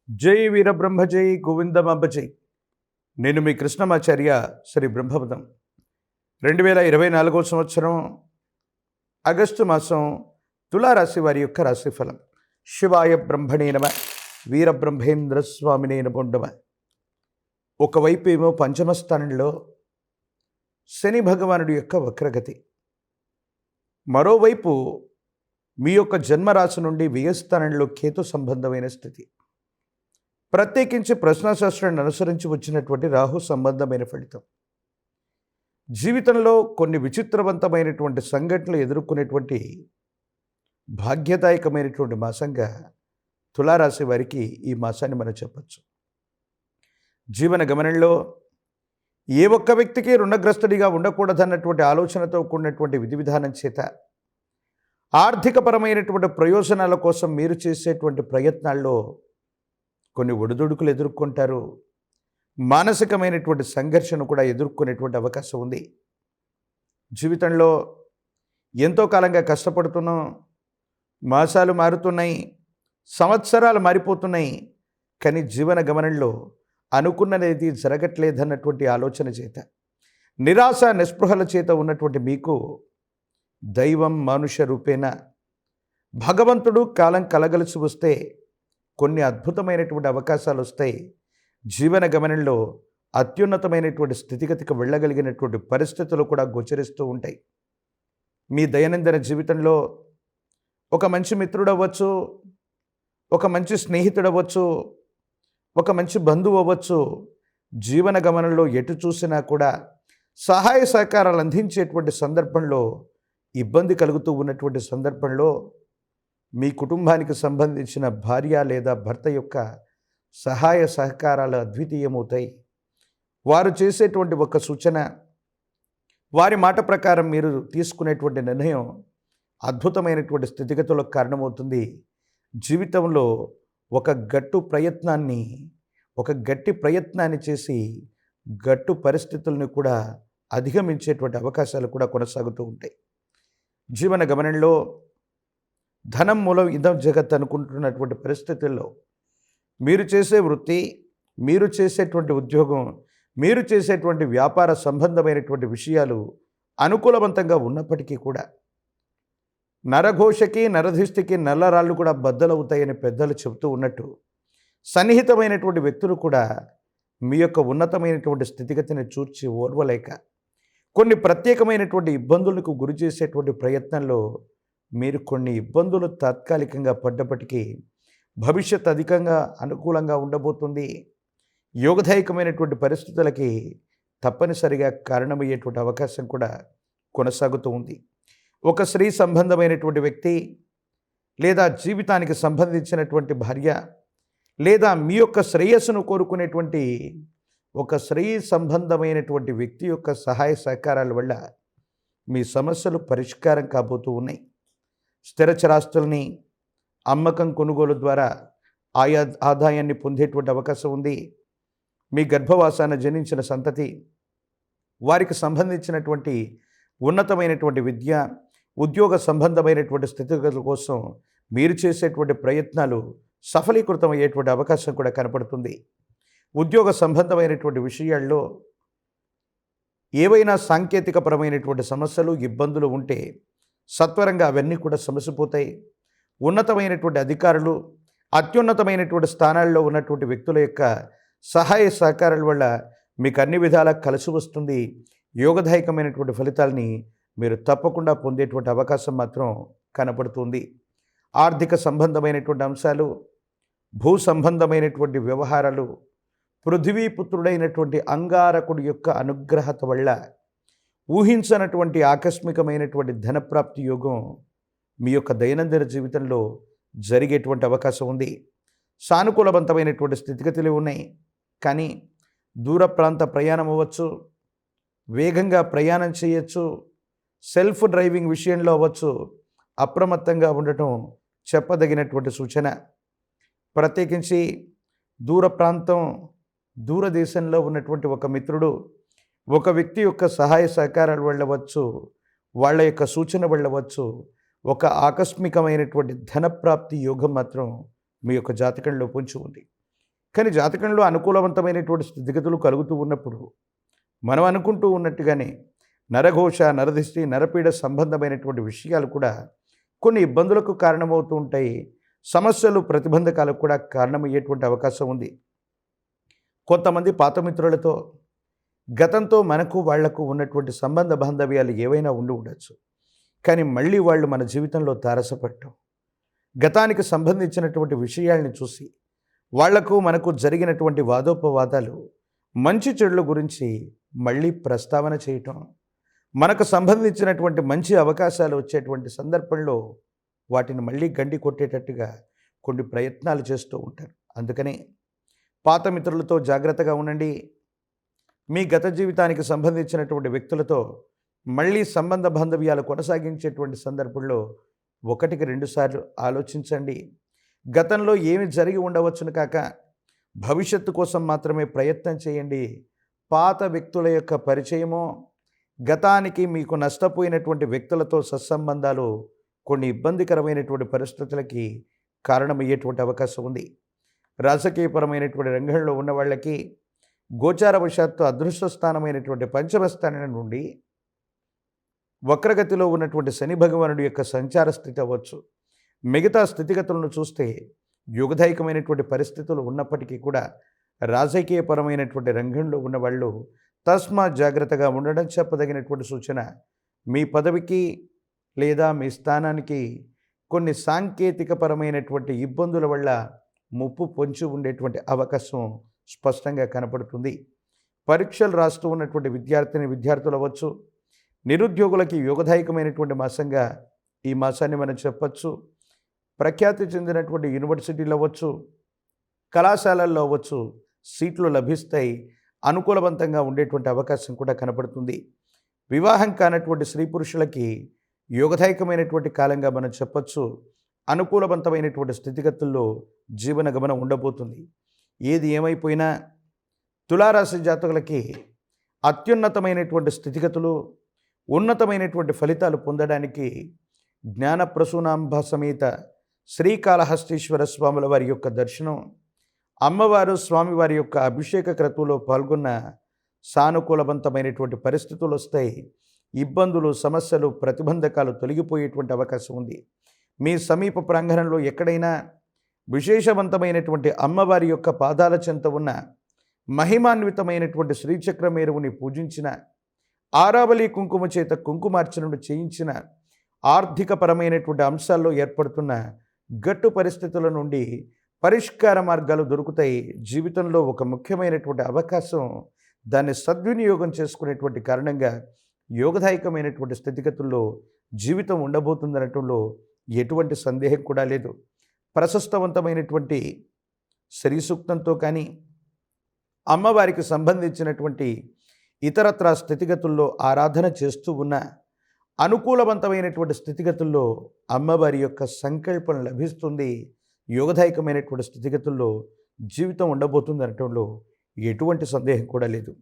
జై వీరబ్రహ్మ జై గోవిందమాంబ జై. నేను మీ కృష్ణమాచార్య శ్రీ బ్రహ్మపదం. 2024 సంవత్సరం ఆగస్టు మాసం తులారాశి వారి యొక్క రాశిఫలం. శివాయ బ్రహ్మణే నమ, వీరబ్రహ్మేంద్ర స్వామినే నమః. ఒకవైపు ఏమో పంచమ స్థానంలో శని భగవానుడి యొక్క వక్రగతి, మరోవైపు మీ యొక్క జన్మరాశి నుండి వ్యయస్థానంలో కేతు సంబంధమైన స్థితి, ప్రత్యేకించి ప్రశ్నాశాస్త్రాన్ని అనుసరించి వచ్చినటువంటి రాహు సంబంధమైన ఫలితం. జీవితంలో కొన్ని విచిత్రవంతమైనటువంటి సంఘటనలు ఎదుర్కొనేటువంటి భాగ్యదాయకమైనటువంటి మాసంగా తులారాశి వారికి ఈ మాసాన్ని మనం చెప్పచ్చు. జీవన గమనంలో ఏ ఒక్క వ్యక్తికి రుణగ్రస్తుడిగా ఉండకూడదన్నటువంటి ఆలోచనతో కూడినటువంటి విధి విధానం చేత ఆర్థికపరమైనటువంటి ప్రయోజనాల కోసం మీరు చేసేటువంటి ప్రయత్నాల్లో కొన్ని ఒడిదుడుకులు ఎదుర్కొంటారు. మానసికమైనటువంటి సంఘర్షణ కూడా ఎదుర్కొనేటువంటి అవకాశం ఉంది. జీవితంలో ఎంతో కాలంగా కష్టపడుతున్నాం, మాసాలు మారుతున్నాయి, సంవత్సరాలు మారిపోతున్నాయి, కానీ జీవన గమనంలో అనుకున్నది జరగట్లేదన్నటువంటి ఆలోచన చేత, నిరాశ నిస్పృహల చేత ఉన్నటువంటి మీకు దైవం మానుష రూపేణ భగవంతుడు కాలం కలగలిసి వస్తే కొన్ని అద్భుతమైనటువంటి అవకాశాలు వస్తాయి. జీవన గమనంలో అత్యున్నతమైనటువంటి స్థితిగతికి వెళ్ళగలిగినటువంటి పరిస్థితులు కూడా గోచరిస్తూ ఉంటాయి. మీ దైనందిన జీవితంలో ఒక మంచి మిత్రుడు అవ్వచ్చు, ఒక మంచి స్నేహితుడు అవ్వచ్చు, ఒక మంచి బంధువు అవ్వచ్చు. జీవన గమనంలో ఎటు చూసినా కూడా సహాయ సహకారాలు అందించేటువంటి సందర్భంలో ఇబ్బంది కలుగుతూ ఉన్నటువంటి సందర్భంలో మీ కుటుంబానికి సంబంధించిన భార్య లేదా భర్త యొక్క సహాయ సహకారాలు అద్వితీయమవుతాయి. వారు చేసేటువంటి ఒక సూచన, వారి మాట ప్రకారం మీరు తీసుకునేటువంటి నిర్ణయం అద్భుతమైనటువంటి స్థితిగతులకు కారణమవుతుంది. జీవితంలో ఒక గట్టి ప్రయత్నాన్ని చేసి గట్టు పరిస్థితులను కూడా అధిగమించేటువంటి అవకాశాలు కూడా కొనసాగుతూ ఉంటాయి. జీవన గమనంలో ధనం మూలం ఇదం జగత్ అనుకుంటున్నటువంటి పరిస్థితుల్లో మీరు చేసే వృత్తి, మీరు చేసేటువంటి ఉద్యోగం, మీరు చేసేటువంటి వ్యాపార సంబంధమైనటువంటి విషయాలు అనుకూలవంతంగా ఉన్నప్పటికీ కూడా నరఘోషకి నరధిష్టికి నల్లరాళ్ళు కూడా బద్దలవుతాయని పెద్దలు చెబుతూ ఉన్నట్టు, సన్నిహితమైనటువంటి వ్యక్తులు కూడా మీ యొక్క ఉన్నతమైనటువంటి స్థితిగతిని చూర్చి ఓర్వలేక కొన్ని ప్రత్యేకమైనటువంటి ఇబ్బందులకు గురి చేసేటువంటి ప్రయత్నంలో మీరు కొన్ని ఇబ్బందులు తాత్కాలికంగా పడ్డప్పటికీ భవిష్యత్ అధికంగా అనుకూలంగా ఉండబోతుంది. యోగదాయకమైనటువంటి పరిస్థితులకి తప్పనిసరిగా కారణమయ్యేటువంటి అవకాశం కూడా కొనసాగుతూ ఉంది. ఒక స్త్రీ సంబంధమైనటువంటి వ్యక్తి, లేదా జీవితానికి సంబంధించినటువంటి భార్య, లేదా మీ యొక్క శ్రేయస్సును కోరుకునేటువంటి ఒక స్త్రీ సంబంధమైనటువంటి వ్యక్తి యొక్క సహాయ సహకారాల వల్ల మీ సమస్యలు పరిష్కారం కాబోతూ ఉన్నాయి. స్థిరచరాస్తుల్ని అమ్మకం కొనుగోలు ద్వారా ఆదాయాన్ని పొందేటువంటి అవకాశం ఉంది. మీ గర్భవాసాన జనించిన సంతతి, వారికి సంబంధించినటువంటి ఉన్నతమైనటువంటి విద్య, ఉద్యోగ సంబంధమైనటువంటి స్థితిగతుల కోసం మీరు చేసేటువంటి ప్రయత్నాలు సఫలీకృతం అయ్యేటువంటి అవకాశం కూడా కనపడుతుంది. ఉద్యోగ సంబంధమైనటువంటి విషయాల్లో ఏవైనా సాంకేతికపరమైనటువంటి సమస్యలు, ఇబ్బందులు ఉంటే సత్వరంగా అవన్నీ కూడా సమసిపోతాయి. ఉన్నతమైనటువంటి అధికారులు, అత్యున్నతమైనటువంటి స్థానాల్లో ఉన్నటువంటి వ్యక్తుల యొక్క సహాయ సహకారాల వల్ల మీకు అన్ని విధాలా కలిసి వస్తుంది. యోగదాయకమైనటువంటి ఫలితాలని మీరు తప్పకుండా పొందేటువంటి అవకాశం మాత్రం కనపడుతుంది. ఆర్థిక సంబంధమైనటువంటి అంశాలు, భూ సంబంధమైనటువంటి వ్యవహారాలు, పృథివీపుత్రుడైనటువంటి అంగారకుడి యొక్క అనుగ్రహత వల్ల ఊహించనటువంటి ఆకస్మికమైనటువంటి ధనప్రాప్తి యోగం మీ యొక్క దైనందిన జీవితంలో జరిగేటువంటి అవకాశం ఉంది. సానుకూలవంతమైనటువంటి స్థితిగతులు ఉన్నాయి. కానీ దూర ప్రాంత ప్రయాణం అవ్వచ్చు, వేగంగా ప్రయాణం చేయొచ్చు, సెల్ఫ్ డ్రైవింగ్ విషయంలో అవ్వచ్చు, అప్రమత్తంగా ఉండటం చెప్పదగినటువంటి సూచన. ప్రత్యేకించి దూర ప్రాంతం, దూరదేశంలో ఉన్నటువంటి ఒక మిత్రుడు, ఒక వ్యక్తి యొక్క సహాయ సహకారాలు వెళ్ళవచ్చు, వాళ్ళ యొక్క సూచన వెళ్ళవచ్చు, ఒక ఆకస్మికమైనటువంటి ధనప్రాప్తి యోగం మాత్రం మీ యొక్క జాతకంలో పొంచి ఉంది. కానీ జాతకంలో అనుకూలవంతమైనటువంటి స్థితిగతులు కలుగుతూ ఉన్నప్పుడు మనం అనుకుంటూ ఉన్నట్టుగానే నరఘోష, నరదిష్టి, నరపీడ సంబంధమైనటువంటి విషయాలు కూడా కొన్ని ఇబ్బందులకు కారణమవుతూ ఉంటాయి. సమస్యలు, ప్రతిబంధకాలకు కూడా కారణమయ్యేటువంటి అవకాశం ఉంది. కొంతమంది పాత మిత్రులతో గతంతో మనకు వాళ్లకు ఉన్నటువంటి సంబంధ బాంధవ్యాలు ఏవైనా ఉండి ఉండొచ్చు. కానీ మళ్ళీ వాళ్ళు మన జీవితంలో తారసపడటం, గతానికి సంబంధించినటువంటి విషయాల్ని చూసి వాళ్లకు మనకు జరిగినటువంటి వాదోపవాదాలు, మంచి చెడుల గురించి మళ్ళీ ప్రస్తావన చేయటం, మనకు సంబంధించినటువంటి మంచి అవకాశాలు వచ్చేటువంటి సందర్భంలో వాటిని మళ్ళీ గండి కొట్టేటట్టుగా కొన్ని ప్రయత్నాలు చేస్తూ ఉంటారు. అందుకని పాత మిత్రులతో జాగ్రత్తగా ఉండండి. మీ గత జీవితానికి సంబంధించినటువంటి వ్యక్తులతో మళ్ళీ సంబంధ బాంధవ్యాలు కొనసాగించేటువంటి సందర్భంలో 1-2 సార్లు ఆలోచించండి. గతంలో ఏమి జరిగి ఉండవచ్చును కాక భవిష్యత్తు కోసం మాత్రమే ప్రయత్నం చేయండి. పాత వ్యక్తుల యొక్క పరిచయమో, గతానికి మీకు నష్టపోయినటువంటి వ్యక్తులతో సత్సంబంధాలు కొన్ని ఇబ్బందికరమైనటువంటి పరిస్థితులకి కారణమయ్యేటువంటి అవకాశం ఉంది. రాజకీయపరమైనటువంటి రంగంలో ఉన్న వాళ్ళకి గోచారవశాత్తు అదృష్ట స్థానమైనటువంటి పంచమ స్థానం నుండి వక్రగతిలో ఉన్నటువంటి శని భగవానుడి యొక్క సంచార స్థితి అవ్వచ్చు. మిగతా స్థితిగతులను చూస్తే యుగదాయకమైనటువంటి పరిస్థితులు ఉన్నప్పటికీ కూడా రాజకీయపరమైనటువంటి రంగంలో ఉన్నవాళ్ళు తస్మాత్ జాగ్రత్తగా ఉండడం చెప్పదగినటువంటి సూచన. మీ పదవికి లేదా మీ స్థానానికి కొన్ని సాంకేతికపరమైనటువంటి ఇబ్బందుల వల్ల ముప్పు పొంచి ఉండేటువంటి అవకాశం స్పష్టంగా కనపడుతుంది. పరీక్షలు రాస్తూ ఉన్నటువంటి విద్యార్థులు అవ్వచ్చు, నిరుద్యోగులకి యోగదాయకమైనటువంటి మాసంగా ఈ మాసాన్ని మనం చెప్పచ్చు. ప్రఖ్యాతి చెందినటువంటి యూనివర్సిటీలు అవ్వచ్చు, కళాశాలల్లో అవ్వచ్చు, సీట్లు లభిస్తాయి. అనుకూలవంతంగా ఉండేటువంటి అవకాశం కూడా కనపడుతుంది. వివాహం కానటువంటి స్త్రీ పురుషులకి యోగదాయకమైనటువంటి కాలంగా మనం చెప్పచ్చు. అనుకూలవంతమైనటువంటి స్థితిగతుల్లో జీవన గమనం ఉండబోతుంది. ఏది ఏమైపోయినా తులారాశి జాతకులకి అత్యున్నతమైనటువంటి స్థితిగతులు, ఉన్నతమైనటువంటి ఫలితాలు పొందడానికి జ్ఞానప్రసూనాంబ సమేత శ్రీకాళహస్తీశ్వర స్వాముల వారి యొక్క దర్శనం, అమ్మవారు స్వామివారి యొక్క అభిషేక క్రతువులో పాల్గొన్న సానుకూలవంతమైనటువంటి పరిస్థితులు వస్తాయి. ఇబ్బందులు, సమస్యలు, ప్రతిబంధకాలు తొలగిపోయేటువంటి అవకాశం ఉంది. మీ సమీప ప్రాంగణంలో ఎక్కడైనా విశేషవంతమైనటువంటి అమ్మవారి యొక్క పాదాల చెంత ఉన్న మహిమాన్వితమైనటువంటి శ్రీచక్రమేరువుని పూజించిన, ఆరావళి కుంకుమ చేత కుంకుమార్చనను చేయించిన, ఆర్థికపరమైనటువంటి అంశాల్లో ఏర్పడుతున్న గట్టు పరిస్థితుల నుండి పరిష్కార మార్గాలు దొరుకుతాయి. జీవితంలో ఒక ముఖ్యమైనటువంటి అవకాశం, దాన్ని సద్వినియోగం చేసుకునేటువంటి కారణంగా యోగదాయకమైనటువంటి స్థితిగతుల్లో జీవితం ఉండబోతుందనటంలో ఎటువంటి సందేహం కూడా లేదు. ప్రశస్తవంతమైనటువంటి శ్రీ సూక్తంతో కానీ, అమ్మవారికి సంబంధించినటువంటి ఇతరత్రా స్థితిగతుల్లో ఆరాధన చేస్తూ ఉన్న అనుకూలవంతమైనటువంటి స్థితిగతుల్లో అమ్మవారి యొక్క సంకల్పం లభిస్తుంది. యోగదాయకమైనటువంటి స్థితిగతుల్లో జీవితం ఉండబోతుంది అనటంలో ఎటువంటి సందేహం కూడా లేదు.